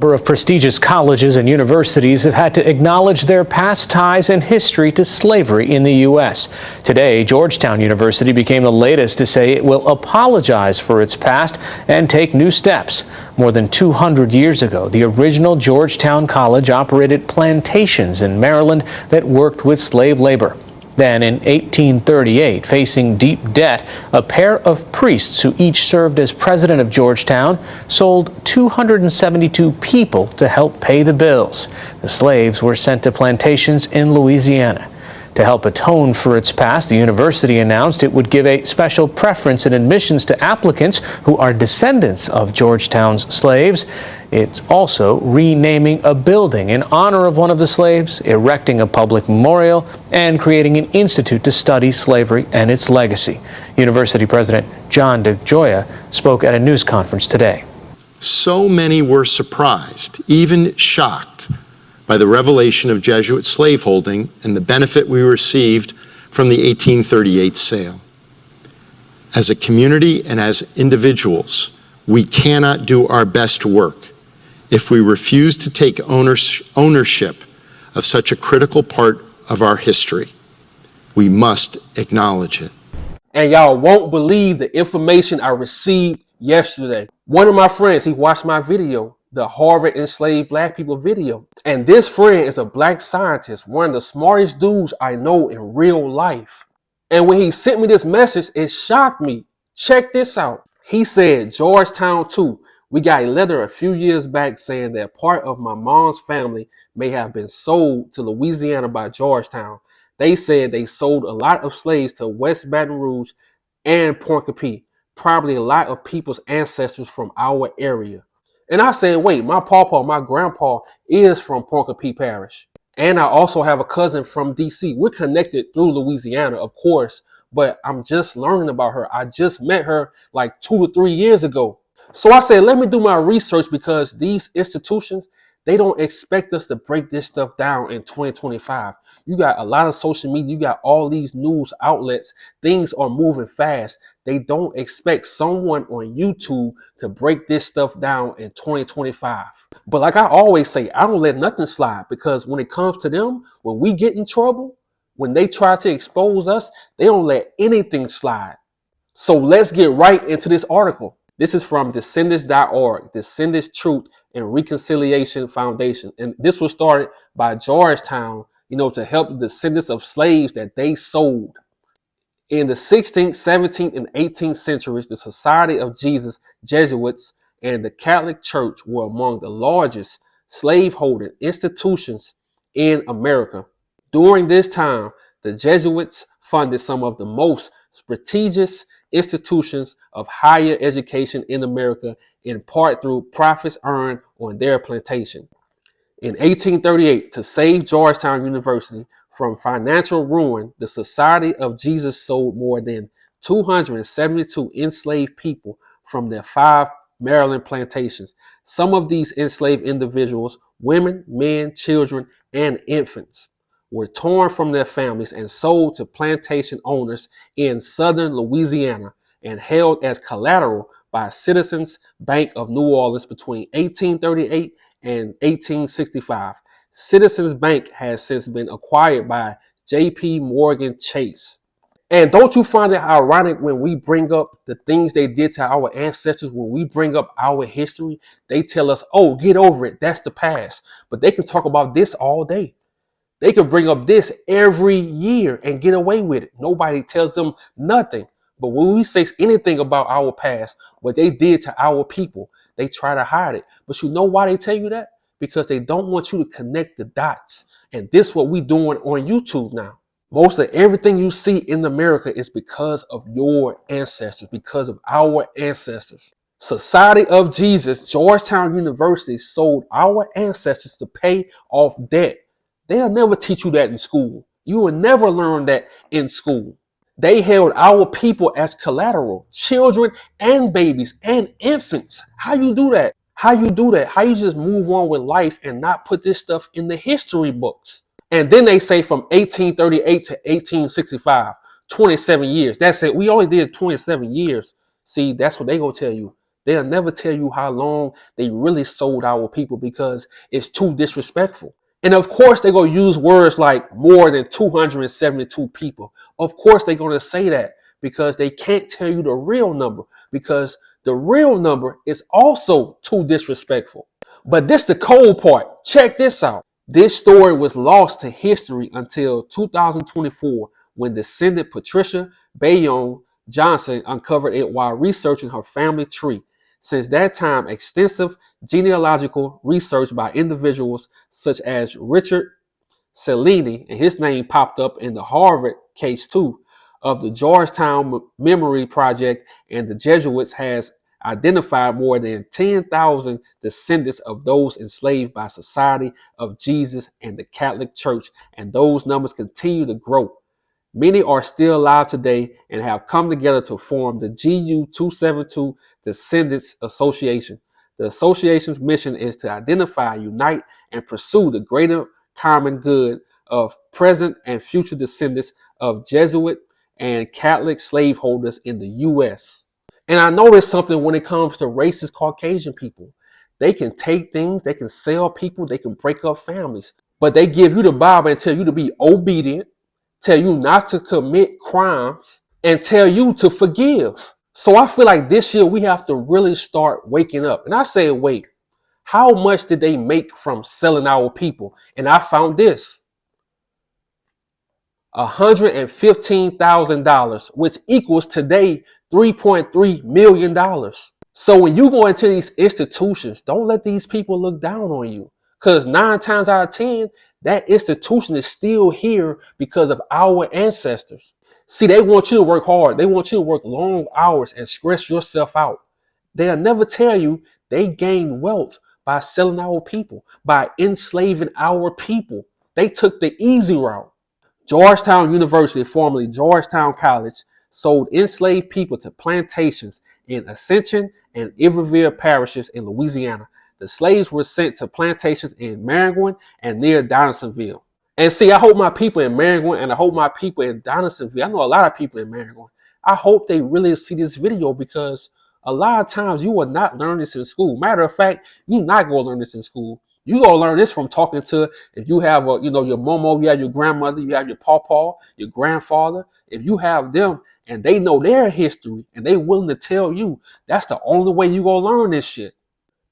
A number of prestigious colleges and universities have had to acknowledge their past ties and history to slavery in the U.S. Today, Georgetown University became the latest to say it will apologize for its past and take new steps. More than 200 years ago, the original Georgetown College operated plantations in Maryland that worked with slave labor. Then in 1838, facing deep debt, a pair of priests who each served as president of Georgetown sold 272 people to help pay the bills. The slaves were sent to plantations in Louisiana. To help atone for its past, the university announced it would give a special preference in admissions to applicants who are descendants of Georgetown's slaves. It's also renaming a building in honor of one of the slaves, erecting a public memorial, and creating an institute to study slavery and its legacy. University President John DeGioia spoke at a news conference today. So many were surprised, even shocked, by the revelation of Jesuit slaveholding and the benefit we received from the 1838 sale. As a community and as individuals, we cannot do our best work if we refuse to take ownership of such a critical part of our history. We must acknowledge it. And y'all won't believe the information I received yesterday. One of my friends, he watched my video, the Harvard Enslaved Black People video. And this friend is a black scientist, one of the smartest dudes I know in real life. And when he sent me this message, it shocked me. Check this out. He said, Georgetown too. We got a letter a few years back saying that part of my mom's family may have been sold to Louisiana by Georgetown. They said they sold a lot of slaves to West Baton Rouge and Point-Coupee, probably a lot of people's ancestors from our area. And I said, wait, my grandpa is from Point-Coupee Parish. And I also have a cousin from DC. We're connected through Louisiana, of course, but I'm just learning about her. I just met her like 2 to 3 years ago. So I said, let me do my research because these institutions, they don't expect us to break this stuff down in 2025. You got a lot of social media. You got all these news outlets. Things are moving fast. They don't expect someone on YouTube to break this stuff down in 2025. But like I always say, I don't let nothing slide because when it comes to them, when we get in trouble, when they try to expose us, they don't let anything slide. So let's get right into this article. This is from descendants.org, Descendants Truth and Reconciliation Foundation. And this was started by Georgetown, to help the descendants of slaves that they sold. In the 16th, 17th, and 18th centuries, the Society of Jesus, Jesuits, and the Catholic Church were among the largest slaveholding institutions in America. During this time, the Jesuits funded some of the most prestigious institutions of higher education in America, in part through profits earned on their plantation. In 1838, to save Georgetown University from financial ruin, the Society of Jesus sold more than 272 enslaved people from their 5 Maryland plantations. Some of these enslaved individuals, women, men, children, and infants, were torn from their families and sold to plantation owners in southern Louisiana and held as collateral by Citizens Bank of New Orleans between 1838 and 1865. Citizens Bank has since been acquired by J.P. Morgan Chase. And don't you find it ironic when we bring up the things they did to our ancestors, when we bring up our history, they tell us, oh, get over it, that's the past. But they can talk about this all day. They can bring up this every year and get away with it. Nobody tells them nothing. But when we say anything about our past, what they did to our people, they try to hide it. But you know why they tell you that? Because they don't want you to connect the dots. And this is what we're doing on YouTube now. Most of everything you see in America is because of your ancestors, because of our ancestors. Society of Jesus, Georgetown University sold our ancestors to pay off debt. They'll never teach you that in school. You will never learn that in school. They held our people as collateral, children and babies and infants. How you do that? How you do that? How you just move on with life and not put this stuff in the history books? And then they say from 1838 to 1865, 27 years. That's it. We only did 27 years. See, that's what they gonna tell you. They'll never tell you how long they really sold our people because it's too disrespectful. And of course, they're going to use words like more than 272 people. Of course, they're going to say that because they can't tell you the real number, because the real number is also too disrespectful. But this the cold part. Check this out. This story was lost to history until 2024 when descendant Patricia Bayonne Johnson uncovered it while researching her family tree. Since that time, extensive genealogical research by individuals such as Richard Cellini, and his name popped up in the Harvard case too, of the Georgetown Memory Project, and the Jesuits has identified more than 10,000 descendants of those enslaved by Society of Jesus and the Catholic Church, and those numbers continue to grow. Many are still alive today and have come together to form the GU 272 Descendants Association. The association's mission is to identify, unite, and pursue the greater common good of present and future descendants of Jesuit and Catholic slaveholders in the U.S. And I noticed something when it comes to racist Caucasian people. They can take things, they can sell people, they can break up families, but they give you the Bible and tell you to be obedient, tell you not to commit crimes, and tell you to forgive. So I feel like this year we have to really start waking up. And I say, wait, how much did they make from selling our people? And I found this. $115,000, which equals today $3.3 million. So when you go into these institutions, don't let these people look down on you. Because 9 times out of 10, that institution is still here because of our ancestors. See, they want you to work hard. They want you to work long hours and stress yourself out. They'll never tell you they gained wealth by selling our people, by enslaving our people. They took the easy route. Georgetown University, formerly Georgetown College, sold enslaved people to plantations in Ascension and Iberville parishes in Louisiana. The slaves were sent to plantations in Maringouin and near Donaldsonville. And see, I hope my people in Maringouin and I hope my people in Donaldsonville, I know a lot of people in Maringouin, I hope they really see this video, because a lot of times you will not learn this in school. Matter of fact, you're not going to learn this in school. You're going to learn this from talking to, if you have your momo, you have your grandmother, you have your pawpaw, your grandfather. If you have them and they know their history and they willing to tell you, that's the only way you're going to learn this shit.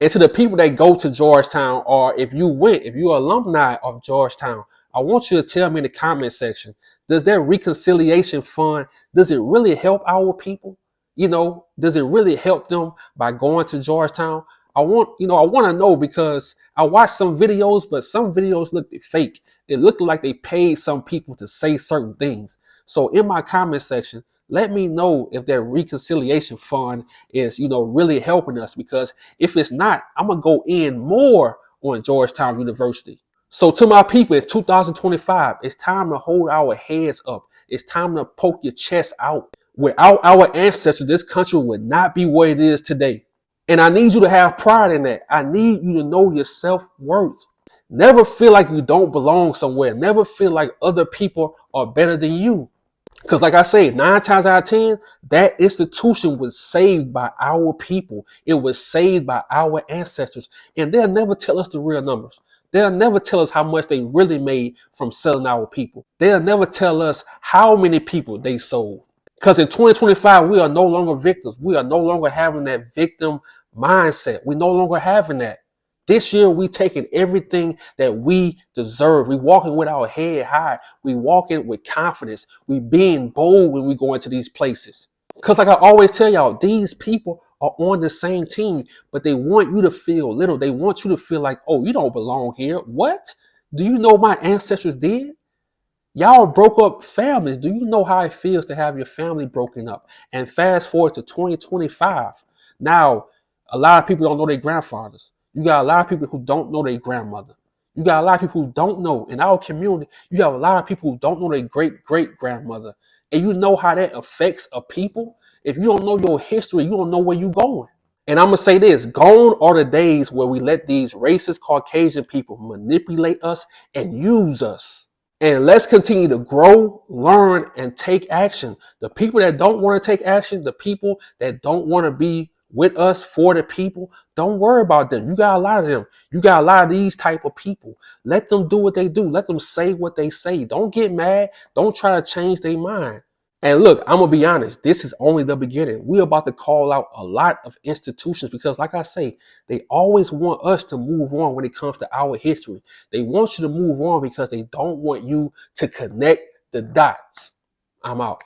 And to the people that go to Georgetown, or if you're alumni of Georgetown, I want you to tell me in the comment section, does that reconciliation fund, does it really help our people? Does it really help them by going to Georgetown? I want to know, because I watched some videos, but some videos looked fake. It looked like they paid some people to say certain things. So in my comment section, let me know if that reconciliation fund is, really helping us, because if it's not, I'm going to go in more on Georgetown University. So to my people in 2025, it's time to hold our heads up. It's time to poke your chest out. Without our ancestors, this country would not be what it is today. And I need you to have pride in that. I need you to know your self-worth. Never feel like you don't belong somewhere. Never feel like other people are better than you. Because like I said, 9 times out of 10, that institution was saved by our people. It was saved by our ancestors. And they'll never tell us the real numbers. They'll never tell us how much they really made from selling our people. They'll never tell us how many people they sold. Because in 2025, we are no longer victims. We are no longer having that victim mindset. We're no longer having that. This year, we taking everything that we deserve. We walking with our head high. We walking with confidence. We being bold when we go into these places. Because like I always tell y'all, these people are on the same team, but they want you to feel little. They want you to feel like, oh, you don't belong here. What? Do you know my ancestors did? Y'all broke up families. Do you know how it feels to have your family broken up? And fast forward to 2025. Now, a lot of people don't know their grandfathers. You got a lot of people who don't know their grandmother. You got a lot of people who don't know. In our community, you have a lot of people who don't know their great-great-grandmother. And you know how that affects a people? If you don't know your history, you don't know where you're going. And I'm going to say this, gone are the days where we let these racist Caucasian people manipulate us and use us. And let's continue to grow, learn, and take action. The people that don't want to take action, the people that don't want to be with us, for the people, don't worry about them. You got a lot of them. You got a lot of these type of people. Let them do what they do. Let them say what they say. Don't get mad. Don't try to change their mind. And look, I'm going to be honest. This is only the beginning. We're about to call out a lot of institutions because, like I say, they always want us to move on when it comes to our history. They want you to move on because they don't want you to connect the dots. I'm out.